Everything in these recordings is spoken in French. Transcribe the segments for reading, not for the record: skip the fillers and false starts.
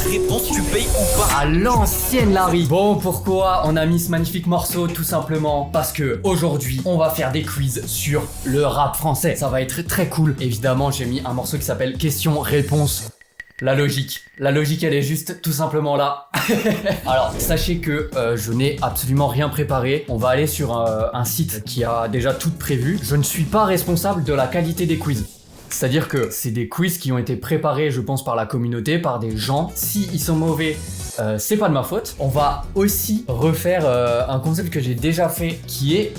Réponse, tu payes ou pas? À l'ancienne Larry. Bon, pourquoi on a mis ce magnifique morceau? Tout simplement parce que aujourd'hui, on va faire des quiz sur le rap français. Ça va être très cool. Évidemment, j'ai mis un morceau qui s'appelle Question-Réponse. La logique, elle est juste tout simplement là. Alors, sachez que je n'ai absolument rien préparé. On va aller sur un site qui a déjà tout prévu. Je ne suis pas responsable de la qualité des quiz. C'est-à-dire que c'est des quiz qui ont été préparés, je pense, par la communauté, par des gens. Si ils sont mauvais, c'est pas de ma faute. On va aussi refaire un concept que j'ai déjà fait, qui est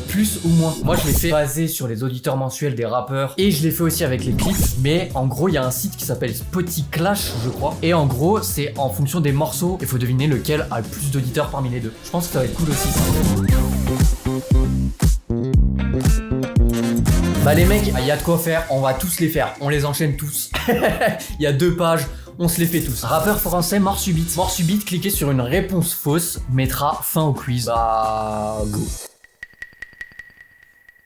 plus ou moins. Moi, je l'ai fait basé sur les auditeurs mensuels des rappeurs, et je l'ai fait aussi avec les clips. Mais en gros, il y a un site qui s'appelle Spotify Clash, je crois. Et en gros, c'est en fonction des morceaux. Il faut deviner lequel a le plus d'auditeurs parmi les deux. Je pense que ça va être cool aussi. Bah les mecs, il y a de quoi faire, on va tous les faire, on les enchaîne tous. Il y a 2 pages, on se les fait tous. Rappeur français, mort subite. Mort subite, cliquez sur une réponse fausse, mettra fin au quiz. Bah, go.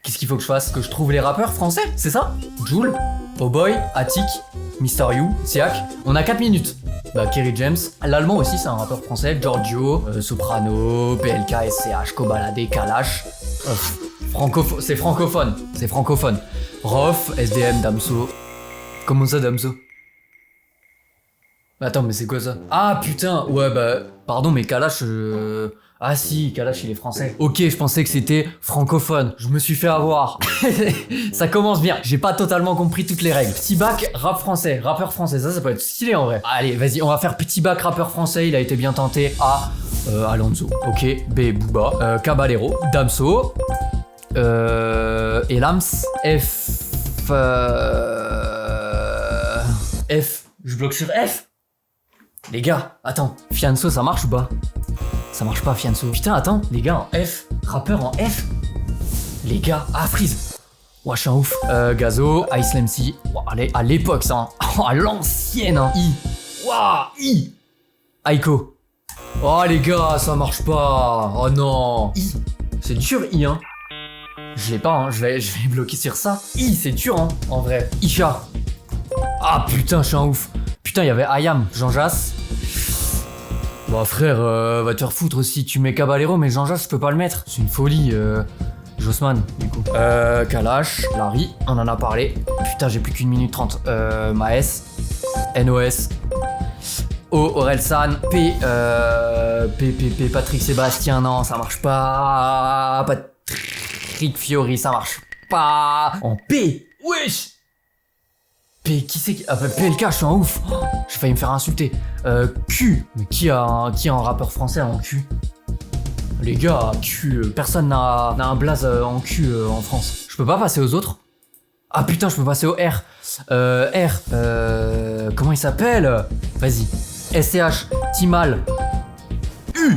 Qu'est-ce qu'il faut que je fasse? Que je trouve les rappeurs français, c'est ça? Jul, Oh Boy, Attic, Mister You, Siak. On a 4 minutes. Bah, Kerry James. L'allemand aussi, c'est un rappeur français. Giorgio, Soprano, PLK, SCH, Kobalade, Kalash. C'est francophone. Rof, SDM, Damso. Comment ça, Damso? Attends, mais c'est quoi ça? Ah putain, ouais bah, pardon, mais Kalash, Ah si, Kalash il est français. Ok, je pensais que c'était francophone. Je me suis fait avoir. Ça commence bien. J'ai pas totalement compris toutes les règles. Petit bac, rap français, rappeur français. Ça peut être stylé en vrai. Allez, vas-y, on va faire petit bac, rappeur français. Il a été bien tenté. A, Alonso. Ok. B, Booba. Caballero. Damso. Elams. F. F. Je bloque sur F. Les gars, attends. Fianso, ça marche ou pas? Ça marche pas, Fianso. Putain, attends, les gars, en F. Rappeur en F. Les gars, ah, Freeze. Ouah, je suis un ouf. Gazo, Ice MC. Ouah, allez, à l'époque, ça. Hein. Oh, à l'ancienne, hein. I. Ouah, I. Aiko. Oh, les gars, ça marche pas. Oh non. I. C'est dur, I, hein. Je l'ai pas, hein. Je vais bloquer sur ça. I, c'est dur, hein, en vrai. Isha. Ah, putain, je suis un ouf. Putain, il y avait Ayam, Jean Jass. Bah frère, va te faire foutre si tu mets Caballero, mais Jean Jass, je peux pas le mettre. C'est une folie, Jossman, du coup. Kalash, Larry, on en a parlé. Putain, j'ai plus qu'une minute 30. Maes, NOS, O, Orelsan, P, Patrick Sébastien, non, ça marche pas. Patrick Fiori, ça marche pas. En P, wesh. P, qui c'est qui... Ah bah PLK, je suis un ouf. Oh, j'ai failli me faire insulter. Q, mais qui a un rappeur français en Q? Les gars, Q, personne n'a un blaze en Q en France. Je peux pas passer aux autres? Ah putain, je peux passer au R. Comment il s'appelle? Vas-y. SCH, Timal. U.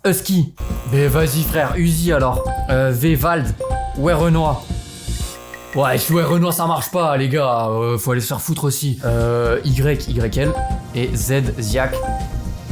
Husky. Mais vas-y frère, Uzi alors. V, Vald. Ouais, Renoir. Ouais, Renoir ça marche pas les gars, faut aller se faire foutre aussi. YL et Z, Ziak.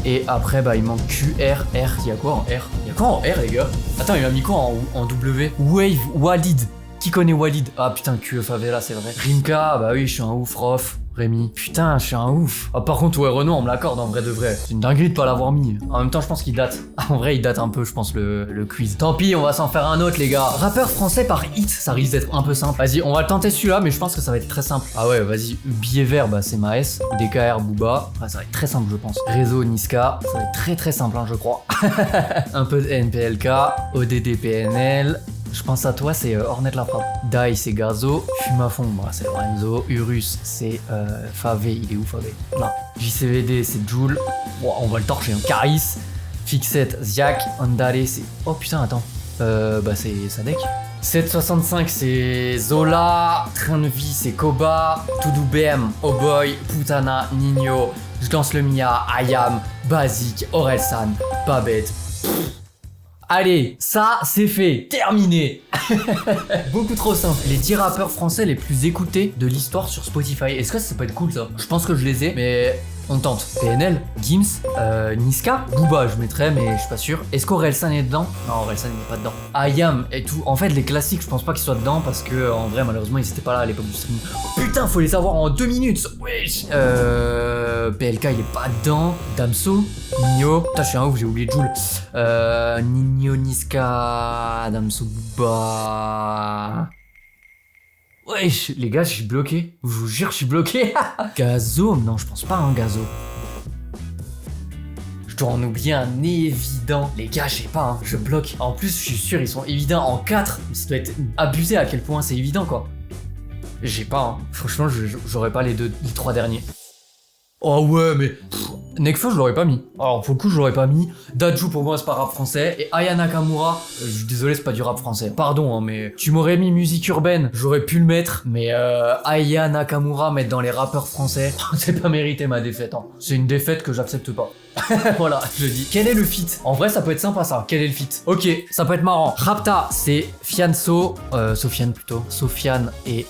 Et après bah il manque Q, R, y'a quoi en R? Y'a quoi en R les gars? Attends, il m'a mis quoi en W? Wave, Walid. Qui connaît Walid? Ah putain, Q, Favela c'est vrai. Rimka, bah oui, je suis un ouf, Rof. Rémi. Putain, je suis un ouf. Ah, par contre, ouais, Renaud, on me l'accorde en vrai de vrai. C'est une dinguerie de pas l'avoir mis. En même temps, je pense qu'il date. En vrai, il date un peu, je pense, le quiz. Tant pis, on va s'en faire un autre, les gars. Rappeur français par hit, ça risque d'être un peu simple. Vas-y, on va tenter celui-là, mais je pense que ça va être très simple. Ah ouais, vas-y. Billet vert, bah c'est Maes. DKR, Booba. Ouais, ça va être très simple, je pense. Réseau, Niska. Ça va être très très simple, hein, je crois. Un peu de NPLK. ODD, PNL. Je pense à toi, c'est Ornette la frappe. Dai, c'est Gazo. Fume à fond, bah, c'est Lorenzo. Urus, c'est Favé. Il est où, Favé? Là. JCVD, c'est Joule. Wow, on va le torcher. Hein. Caris. Fixette, Ziak. Andale, c'est... Oh putain, attends. Bah, c'est Sadek. 765, c'est Zola. Train de vie, c'est Koba. Toudou BM, Oh Boy. Putana, Nino. Je lance le Mia. Ayam. Basique. Orelsan. Babette. Allez, ça c'est fait, terminé. Beaucoup trop simple. Les 10 rappeurs français les plus écoutés de l'histoire sur Spotify. Est-ce que ça peut être cool ça? Je pense que je les ai, mais On tente. PNL, Gims, Niska, Booba je mettrais mais je suis pas sûr. Est-ce qu'Orelsan est dedans? Non, Orelsan il est pas dedans. Ayam et tout. En fait les classiques je pense pas qu'ils soient dedans parce que en vrai malheureusement ils étaient pas là à l'époque du stream. Putain faut les avoir en 2 minutes. Wesh. PLK il est pas dedans. Damso, Nino. Putain je suis un ouf j'ai oublié Jul. Nino, Niska, Damso, Booba. Wesh, les gars, je suis bloqué. Je vous jure, je suis bloqué. Gazo? Non, je pense pas, hein, Gazo. Je dois en oublier un évident. Les gars, je sais pas, hein, je bloque. En plus, je suis sûr, ils sont évidents en 4. Mais ça doit être abusé à quel point c'est évident, quoi. J'ai pas, hein. Franchement, j'aurais pas les 3 derniers. Oh ouais, mais... Nekfeu, je l'aurais pas mis. Alors, pour le coup, je l'aurais pas mis. Dadju, pour moi, c'est pas rap français. Et Aya Nakamura, je suis désolé, c'est pas du rap français. Pardon, hein, mais tu m'aurais mis musique urbaine, j'aurais pu le mettre. Mais Aya Nakamura, mettre dans les rappeurs français, c'est pas mérité ma défaite. Hein. C'est une défaite que j'accepte pas. Voilà, je dis. Quel est le feat? En vrai, ça peut être sympa, ça. Quel est le feat? Ok, ça peut être marrant. Rapta, c'est Fianso, Sofiane plutôt. Sofiane et...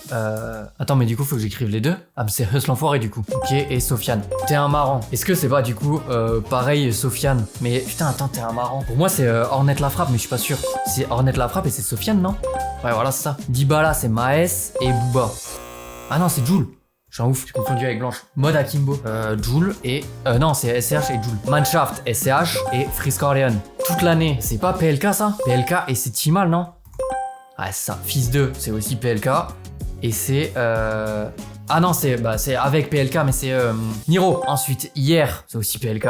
Attends, mais du coup, faut que j'écrive les deux. Ah, mais c'est Hustle l'enfoiré, du coup. Ok, et Sofiane. T'es un marrant. Est-ce que c'est pas, du coup, pareil, Sofiane? Mais putain, attends, t'es un marrant. Pour moi, c'est Ornette la frappe, mais je suis pas sûr. C'est Ornette la frappe et c'est Sofiane, non? Ouais, voilà, c'est ça. Dibala, c'est Maes et Booba. Ah non, c'est Jul. Je suis un ouf, j'ai confondu avec Blanche. Mode Akimbo. Jul et... non, c'est SCH et Jul. Manshaft, SCH et Frisk Orleans. Toute l'année. C'est pas PLK, ça? PLK et c'est Timal, non? Ah, c'est ça. Fils 2, c'est aussi PLK. Et c'est... Ah non, c'est avec PLK, mais c'est Niro. Ensuite, hier, c'est aussi PLK.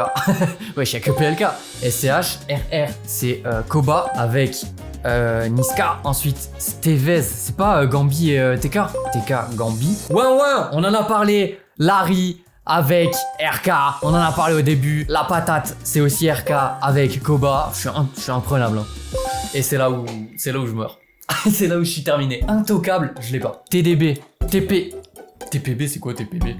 Ouais, il y a que PLK. SCH, RR, c'est Koba avec... Niska, ensuite Stevez, c'est pas Gambi et TK? TK, Gambi. Ouais, on en a parlé. Larry avec RK, on en a parlé au début. La patate, c'est aussi RK avec Koba. Je suis imprenable. Hein. Et c'est là où je meurs. C'est là où je suis terminé. Intocable, je l'ai pas. TDB, TP. TPB, c'est quoi TPB?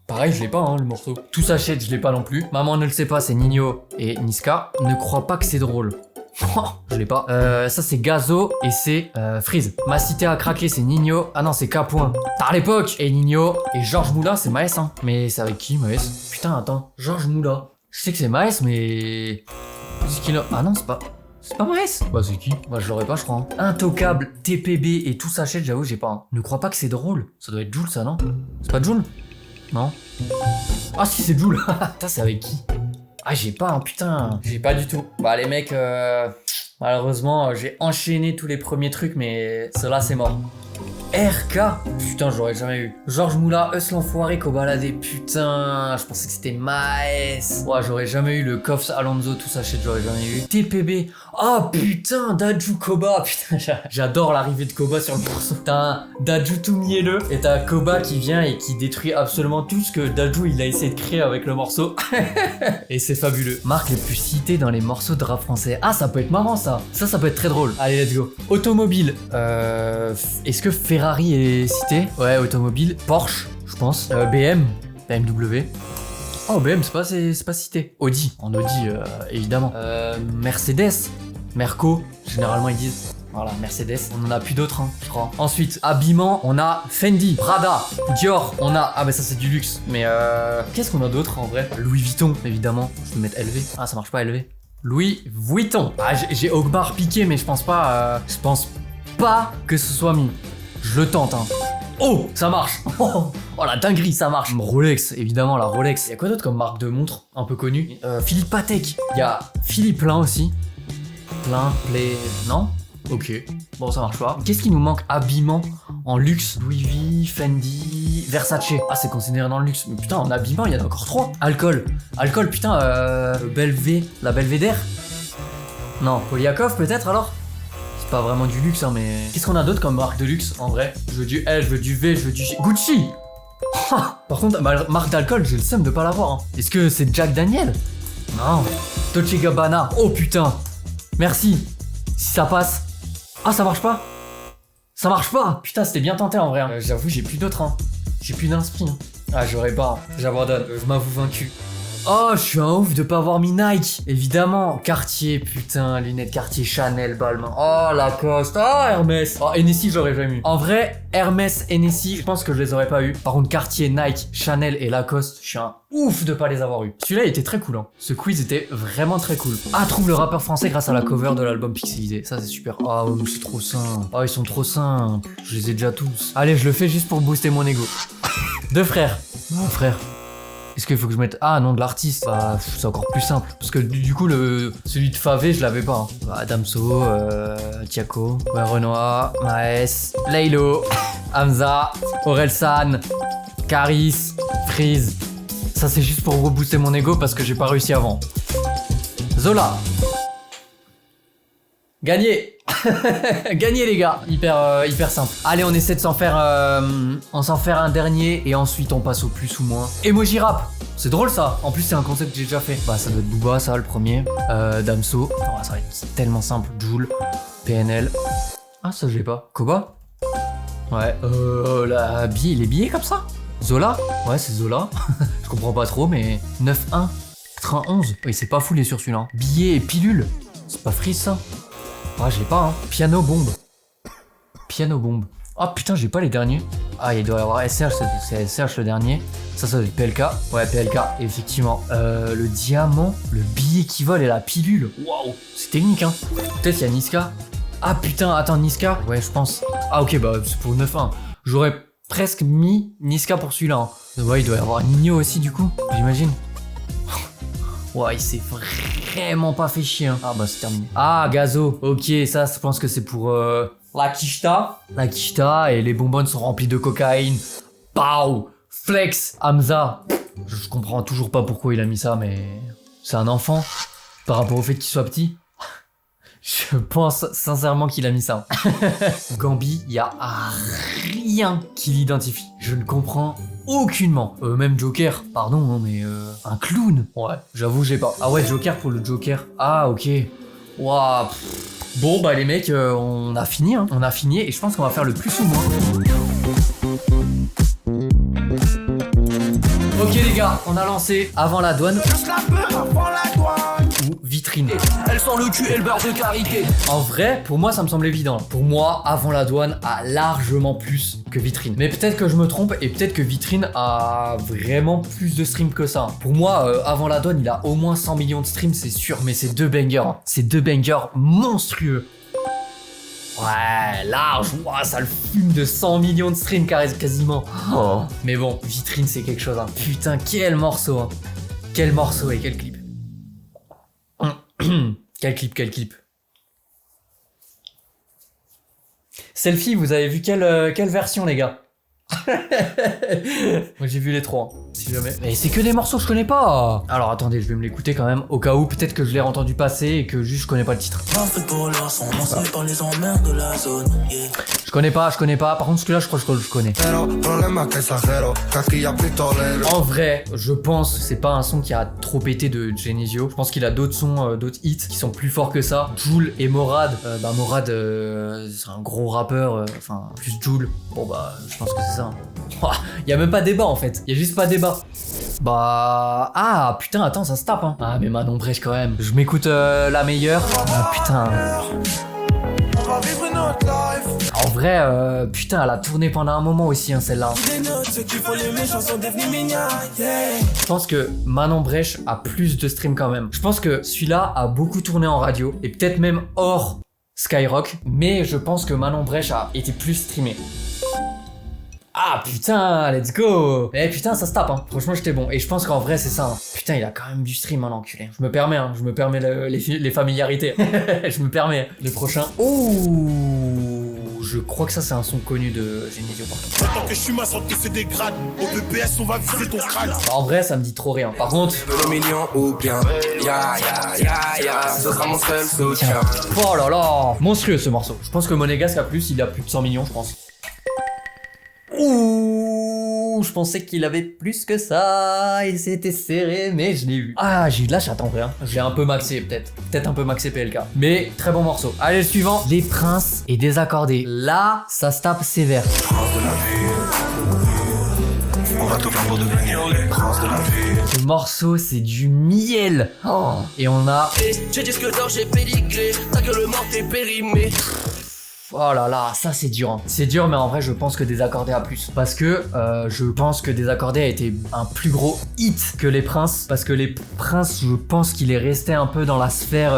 Pareil, je l'ai pas, hein, le morceau. Tout s'achète, je l'ai pas non plus. Maman ne le sait pas, c'est Nino et Niska. Ne crois pas que c'est drôle. Je l'ai pas. Ça c'est Gazo et c'est Freeze. Ma cité a craqué, c'est Nino. Ah non, c'est K. Tard l'époque. Et Nino. Et Georges Moula, c'est Maes. Hein. Mais c'est avec qui, Maes? Putain, attends. Georges Moula. Je sais que c'est Maes, mais... Ah non, c'est pas... C'est pas Maes. Bah c'est qui? Bah je l'aurais pas, je crois. Hein. Intocable, TPB et tout s'achète, j'avoue, j'ai pas. Hein. Ne crois pas que c'est drôle. Ça doit être Jul, ça, non? C'est pas Jul? Non. Ah si, c'est Jul. Putain, c'est avec qui? Ah j'ai pas, hein, putain, j'ai pas du tout. Bah les mecs, malheureusement, j'ai enchaîné tous les premiers trucs, mais cela c'est mort. RK, putain, j'aurais jamais eu. Georges Moula, Hustle l'enfoiré, Kobalade, putain, je pensais que c'était Maes. Ouais, j'aurais jamais eu le Koffs, Alonso, tout ça, j'aurais jamais eu. TPB, oh putain, Dadju Koba, putain, j'adore l'arrivée de Koba sur le morceau. T'as un Dadju tout mielleux, et t'as Koba qui vient et qui détruit absolument tout ce que Dadju il a essayé de créer avec le morceau. Et c'est fabuleux. Marque les plus citées dans les morceaux de rap français. Ah, ça peut être marrant ça. Ça peut être très drôle. Allez, let's go. Automobile, est-ce que Ferrari est cité? Ouais, automobile. Porsche, je pense. BMW. Oh, BM, c'est pas cité. Audi. En Audi, évidemment. Mercedes. Merco, généralement ils disent. Voilà, Mercedes. On en a plus d'autres, hein, je crois. Ensuite, habillement, on a Fendi, Prada, Dior. On a... Ah bah ça c'est du luxe. Mais qu'est-ce qu'on a d'autre en vrai? Louis Vuitton, évidemment. Je vais mettre LV. Ah, ça marche pas LV. Louis Vuitton. Ah, j'ai Ogbar piqué, mais je pense pas que ce soit mis. Je le tente, hein. Oh, ça marche. Oh la dinguerie, ça marche. Rolex, évidemment, la Rolex. Il y a quoi d'autre comme marque de montre un peu connue? Philippe Patek. Il y a Philippe Plein aussi. Plein, non? Ok, bon ça marche pas. Qu'est-ce qui nous manque? Habillement en luxe. Louis V, Fendi, Versace. Ah, c'est considéré dans le luxe. Mais putain, en habillement, il y en a encore 3. Alcool, putain, la Belvédère. Non, Polyakov peut-être alors? C'est pas vraiment du luxe, hein, mais... Qu'est-ce qu'on a d'autre comme marque de luxe, en vrai? Je veux du L, je veux du V, je veux du... Gucci. Par contre, marque d'alcool, j'ai le seum de pas l'avoir. Hein. Est-ce que c'est Jack Daniel? Non. Dolce Gabbana. Oh putain. Merci. Si ça passe... Ah, ça marche pas? Ça marche pas? Putain, c'était bien tenté en vrai. Hein. J'avoue, j'ai plus d'autres. Hein. J'ai plus d'inspi. Hein. Ah, j'aurais pas. J'abandonne. Je m'avoue vaincu. Oh, je suis un ouf de pas avoir mis Nike. Évidemment. Cartier, putain, lunettes Cartier, Chanel, Balmain. Oh, Lacoste. Oh, Hermès. Oh, Hennessy, j'aurais jamais eu. En vrai, Hermès, Hennessy, je pense que je les aurais pas eu. Par contre, Cartier, Nike, Chanel et Lacoste, je suis un ouf de pas les avoir eu. Celui-là, il était très cool, hein. Ce quiz était vraiment très cool. Ah, trouve le rappeur français grâce à la cover de l'album Pixelisé. Ça, c'est super. Ah, oh, c'est trop simple. Oh, ils sont trop simples. Je les ai déjà tous. Allez, je le fais juste pour booster mon ego. Deux frères. Mon frère. Est-ce qu'il faut que je mette... Ah non, de l'artiste. Bah, c'est encore plus simple. Parce que du coup, celui de Favé, je l'avais pas. Hein. Bah, Damso, Tiako, Renoir, Maes, Laylo, Hamza, Orelsan, Caris, Freeze. Ça, c'est juste pour rebooster mon ego parce que j'ai pas réussi avant. Zola. Gagné. Gagné les gars. Hyper simple. Allez, on essaie de s'en faire un dernier et ensuite on passe au plus ou moins. Emoji rap. C'est drôle ça. En plus c'est un concept que j'ai déjà fait. Bah ça doit être Booba ça le premier. Damso. Oh, ça va être tellement simple. Joule. PNL. Ah ça je l'ai pas. Koba. Ouais. Les billets comme ça. Zola. Ouais c'est Zola. Je comprends pas trop mais 9-1. 91. Oui c'est pas fou les sur celui-là. Billets et pilules. C'est pas Freeze ça. Ah, j'ai pas, hein. Piano bombe. Piano bombe. Ah putain, j'ai pas les derniers. Ah, il doit y avoir SRH, c'est SRH le dernier. Ça doit être PLK. Ouais, PLK, effectivement. Le diamant, le billet qui vole et la pilule. Waouh, c'est technique, hein. Peut-être il y a Niska. Ah putain, attends, Niska. Ouais, je pense. Ah, ok, bah c'est pour 9-1. J'aurais presque mis Niska pour celui-là. Hein. Ouais, il doit y avoir Nino aussi, du coup, j'imagine. Ouais, il s'est vraiment pas fait chier. Hein. Ah bah c'est terminé. Ah, Gazo. Ok, ça, je pense que c'est pour la quicheta. La quicheta et les bonbonnes sont remplies de cocaïne. Pow. Flex. Hamza. Je comprends toujours pas pourquoi il a mis ça, mais c'est un enfant. Par rapport au fait qu'il soit petit. Je pense sincèrement qu'il a mis ça. Gambi, il y a rien qui l'identifie. Je ne comprends aucunement. Même Joker, pardon, hein, mais un clown. Ouais, j'avoue, j'ai pas. Ah ouais, Joker pour le Joker. Ah ok. Waouh. Bon bah les mecs, on a fini. Hein. On a fini et je pense qu'on va faire le plus ou moins. Ok les gars, on a lancé avant la douane. Juste la peur avant la douane. Ou vitrine. Elle sent le cul et le beurre de karité. En vrai, pour moi ça me semble évident. Pour moi, avant la douane a largement plus que vitrine. Mais peut-être que je me trompe et peut-être que vitrine a vraiment plus de streams que ça. Pour moi, avant la douane, il a au moins 100 millions de streams, c'est sûr. Mais c'est deux bangers. Hein. C'est deux bangers monstrueux. Ouais, large, wow, ça le fume de 100 millions de streams quasiment. Oh. Mais bon, vitrine c'est quelque chose. Hein. Putain, quel morceau. Hein. Quel morceau et quel clip. Quel clip. Selfie, vous avez vu quelle version les gars? Moi j'ai vu les trois, si jamais. Mais c'est que des morceaux que je connais pas. Alors attendez, je vais me l'écouter quand même, au cas où peut-être que je l'ai entendu passer et que juste je connais pas le titre. Je connais pas, par contre celui-là je crois que je connais. En vrai, je pense que c'est pas un son qui a trop pété de Genesio. Je pense qu'il a d'autres sons, d'autres hits qui sont plus forts que ça. Jul et Morad. Morad, c'est un gros rappeur, enfin plus Jul. Bon bah, je pense que c'est ça. Y a même pas débat en fait, y a juste pas débat. Bah... Ah putain, attends, ça se tape hein. Ah mais Manon Brèche quand même. Je m'écoute la meilleure. Ah putain. En vrai, putain, elle a tourné pendant un moment aussi, hein, celle-là. Je pense que Manon Brèche a plus de streams quand même. Je pense que celui-là a beaucoup tourné en radio et peut-être même hors Skyrock. Mais je pense que Manon Brèche a été plus streamé. Ah putain, let's go. Eh putain, ça se tape hein. Franchement j'étais bon. Et je pense qu'en vrai c'est ça hein. Putain, il a quand même du stream hein, l'enculé. Je me permets les familiarités. Je me permets. Le prochain. Ouh, je crois que ça c'est un son connu de Genesio par contre. Tant que je suis ma santé se dégrade. Au BPS on va viser ton crâne. En vrai ça me dit trop rien. Par contre le million ou bien ya ce sera mon seul soutien. Oh là là, monstrueux ce morceau. Je pense que Monégasque a plus, il a plus de 100 millions je pense. Ouh, je pensais qu'il avait plus que ça et c'était serré, mais je l'ai eu. Ah, j'ai eu de la chatte en vrai. Hein. Je l'ai un peu maxé peut-être un peu maxé PLK. Mais très bon morceau. Allez, le suivant. Les Princes et Désaccordés. Là, ça se tape sévère. tout faire pour devenir les princes de la vie. Ce morceau, c'est du miel. Oh. Et on a... J'ai disque d'or, j'ai pédigré. Ta gueule morte est périmée. Oh là là, ça c'est dur. Hein. C'est dur, mais en vrai, je pense que Désaccordé a plus. Parce que je pense que Désaccordé a été un plus gros hit que Les Princes. Parce que Les Princes, je pense qu'il est resté un peu dans la sphère,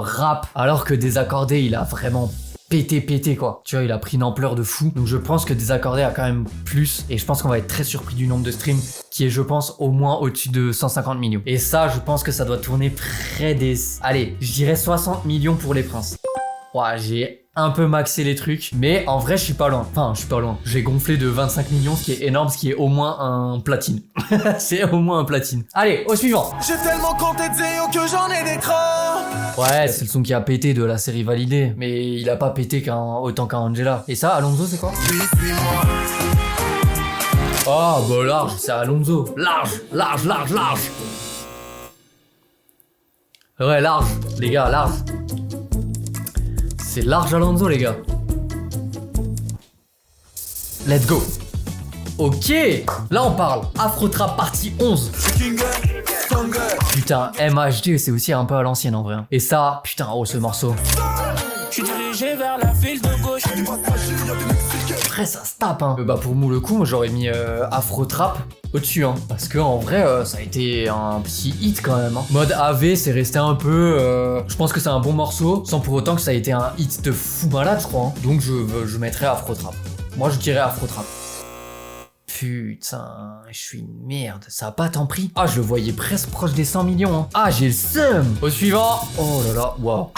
rap. Alors que Désaccordé, il a vraiment pété quoi. Tu vois, il a pris une ampleur de fou. Donc je pense que Désaccordé a quand même plus. Et je pense qu'on va être très surpris du nombre de streams qui est, je pense, au moins au-dessus de 150 millions. Et ça, je pense que ça doit tourner près des... Allez, je dirais 60 millions pour Les Princes. Ouais, j'ai un peu maxé les trucs, mais en vrai, je suis pas loin. Enfin, je suis pas loin. J'ai gonflé de 25 millions, ce qui est énorme, ce qui est au moins un platine. C'est au moins un platine. Allez, au suivant. J'ai tellement compté de zéro que j'en ai des crans. Ouais, c'est le son qui a pété de la série validée, mais il a pas pété autant qu'Angela. Et ça, Alonso, c'est quoi? Oh, bah large, c'est Alonso. Large. Ouais, large, les gars, large. C'est large Alonso, les gars. Let's go. Ok, là on parle. Afrotrap partie 11. Putain, MHD, c'est aussi un peu à l'ancienne en vrai. Et ça, putain, oh ce morceau. Je suis dirigé vers la ville de gauche. Après ça se tape hein. Bah pour moi le coup, j'aurais mis Afrotrap au-dessus hein. Parce que en vrai ça a été un petit hit quand même hein. Mode AV c'est resté un peu je pense que c'est un bon morceau sans pour autant que ça a été un hit de fou malade je crois hein. Donc je mettrais Afrotrap. Moi je dirais Afrotrap. Putain, je suis une merde, ça a pas tant pris. Ah je le voyais presque proche des 100 millions hein. Ah j'ai le seum. Au suivant. Oh là là, waouh.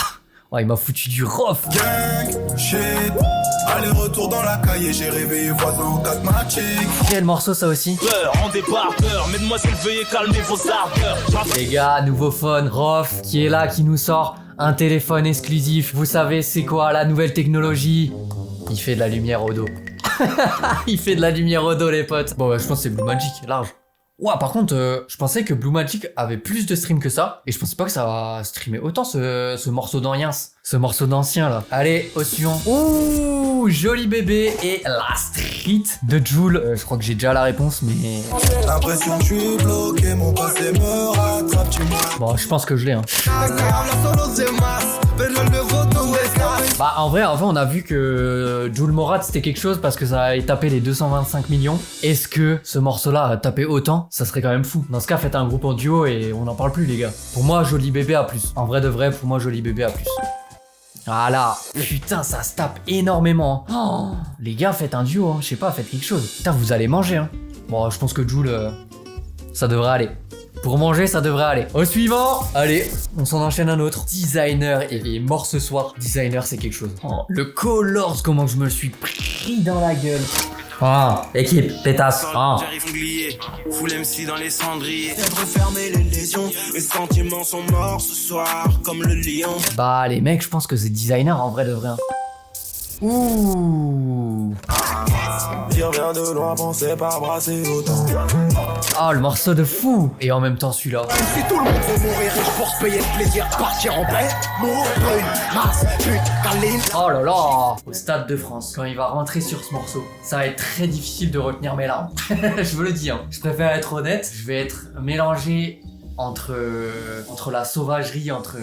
Oh, il m'a foutu du rof. Gang, shit. Aller-retour dans la cahier, j'ai réveillé voisin en 4 matching. Quel morceau ça aussi? Peur, en débardeur, mesdemoiselles veuillez calmer vos ardeurs. Les gars, nouveau phone, Rof, qui est là, qui nous sort un téléphone exclusif. Vous savez c'est quoi la nouvelle technologie? Il fait de la lumière au dos. Il fait de la lumière au dos les potes. Bon bah, je pense que c'est Blue Magic, large. Ouah, par contre, je pensais que Blue Magic avait plus de streams que ça. Et je pensais pas que ça va streamer autant ce morceau d'anciens. Ce morceau d'ancien là. Allez, au suivant. Ouh, Joli Bébé et La Street de Jul. Je crois que j'ai déjà la réponse, mais... L'impression que je suis bloqué, mon passé me rattrape, tu m'as. Bon, je pense que je l'ai hein. Bah en vrai on a vu que Jul Morat c'était quelque chose parce que ça a tapé les 225 millions. Est-ce que ce morceau-là a tapé autant? Ça serait quand même fou. Dans ce cas, faites un groupe en duo et on n'en parle plus les gars. Pour moi, Joli Bébé a plus. En vrai de vrai, pour moi, Joli Bébé a plus. Voilà. Putain, ça se tape énormément. Oh, les gars, faites un duo, hein. Je sais pas, faites quelque chose. Putain, vous allez manger. Hein. Bon, je pense que Jul, ça devrait aller. Pour manger, ça devrait aller. Au suivant. Allez, on s'en enchaîne un autre. Designer, il est mort ce soir. Designer, c'est quelque chose. Oh, le Colors, comment je me le suis pris dans la gueule. Ah, équipe, pétasse. Ah. J'arrive oublié, full MC dans les cendriers. Viens de refermer les lésions, mes sentiments sont morts ce soir, comme le lion. Bah les mecs, je pense que c'est Designer en vrai de vrai. Ouh. Dire bien de loin, penser par brasser autant. Ah, le morceau de fou. Et en même temps celui-là. Si tout le monde veut mourir, je pour se payer le plaisir de partir en paix. Mourir brune, masse, pute, câline. Oh là là. Au Stade de France, quand il va rentrer sur ce morceau, ça va être très difficile de retenir mes larmes. Je vous le dis, hein. Je préfère être honnête. Je vais être mélangé entre la sauvagerie, entre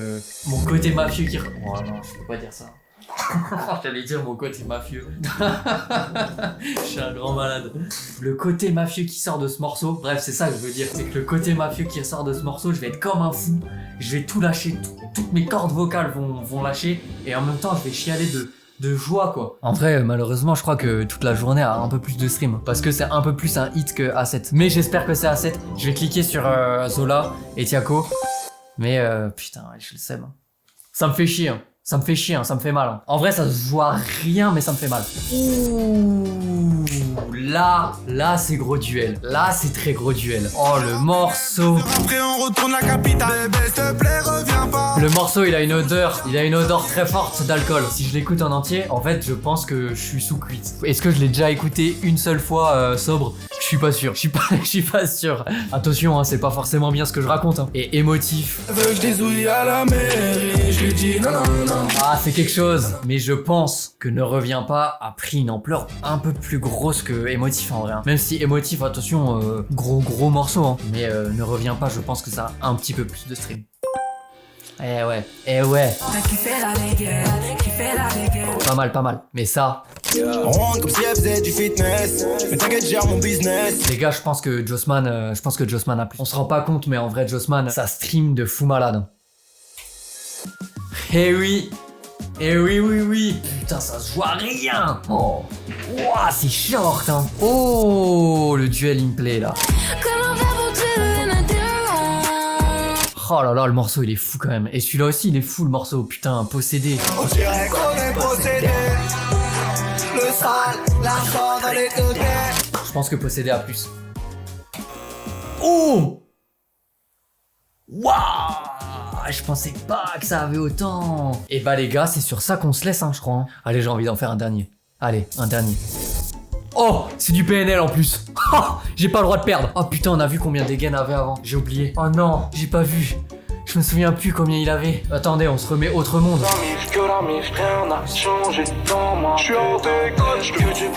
mon côté mafieux qui... Oh non, je peux pas dire ça. J'allais dire mon côté mafieux. Je suis un grand malade. Le côté mafieux qui sort de ce morceau. Bref, c'est ça que je veux dire. C'est que le côté mafieux qui sort de ce morceau, je vais être comme un fou. Je vais tout lâcher. Toutes mes cordes vocales vont lâcher. Et en même temps, je vais chialer de joie, quoi. En vrai, malheureusement, je crois que toute la journée a un peu plus de stream. Parce que c'est un peu plus un hit que A7. Mais j'espère que c'est A7. Je vais cliquer sur Zola et Tiako. Mais putain, je le sais. Ça me fait chier. Hein. Ça me fait chier, hein, ça me fait mal. Hein. En vrai, ça se voit rien, mais ça me fait mal. Ouh, là, c'est gros duel. Là, c'est très gros duel. Oh, le morceau. Après, on retourne la capitale. Bébé, s'il te plaît, reviens pas. Le morceau, il a une odeur très forte d'alcool. Si je l'écoute en entier, en fait, je pense que je suis sous cuite. Est-ce que je l'ai déjà écouté une seule fois sobre? Je suis pas sûr. Je suis pas sûr. Attention, hein, c'est pas forcément bien ce que je raconte. Hein. Et émotif. Veux que je dise oui à la mairie, je lui dis non, non, non. Ah, c'est quelque chose. Mais je pense que Ne Reviens Pas a pris une ampleur un peu plus grosse que Émotif en vrai. Hein. Même si Émotif, attention, gros morceau. Hein. Mais Ne Reviens Pas, je pense que ça a un petit peu plus de stream. Eh ouais. Pas mal. Mais ça. On rentre comme si elle faisait du fitness. Mais t'inquiète, gère mon business. Les gars, je pense que Jossman a pris. On se rend pas compte, mais en vrai, Jossman, ça stream de fou malade. Eh oui. Putain, ça se joue à rien. Oh. Ouah, c'est short, hein. Oh, le duel in play, là. Oh là là, le morceau, il est fou quand même. Et celui-là aussi, il est fou, le morceau. Putain, Possédé. On dirait qu'on est possédé. Le sale, l'argent dans les côtés. Je pense que Possédé a plus. Oh. Waouh. Je pensais pas que ça avait autant. Et bah les gars, c'est sur ça qu'on se laisse, hein, je crois. Hein. Allez, j'ai envie d'en faire un dernier. Allez, un dernier. Oh, c'est du PNL en plus. J'ai pas le droit de perdre. Oh putain, on a vu combien Degen avait avant. J'ai oublié. Oh non, j'ai pas vu. Je me souviens plus combien il avait. Attendez, on se remet autre monde. Rien n'a changé dans moi. Je suis en déconne, que du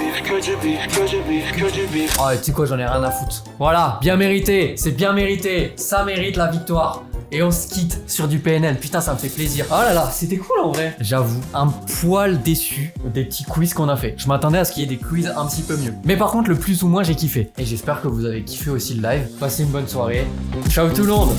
bif. Oh, tu sais quoi, j'en ai rien à foutre. Voilà, bien mérité. C'est bien mérité. Ça mérite la victoire. Et on se quitte sur du PNL. Putain, ça me fait plaisir. Oh là là, c'était cool en vrai. J'avoue, un poil déçu des petits quiz qu'on a fait. Je m'attendais à ce qu'il y ait des quiz un petit peu mieux. Mais par contre, le plus ou moins, j'ai kiffé. Et j'espère que vous avez kiffé aussi le live. Passez une bonne soirée. Ciao tout le monde.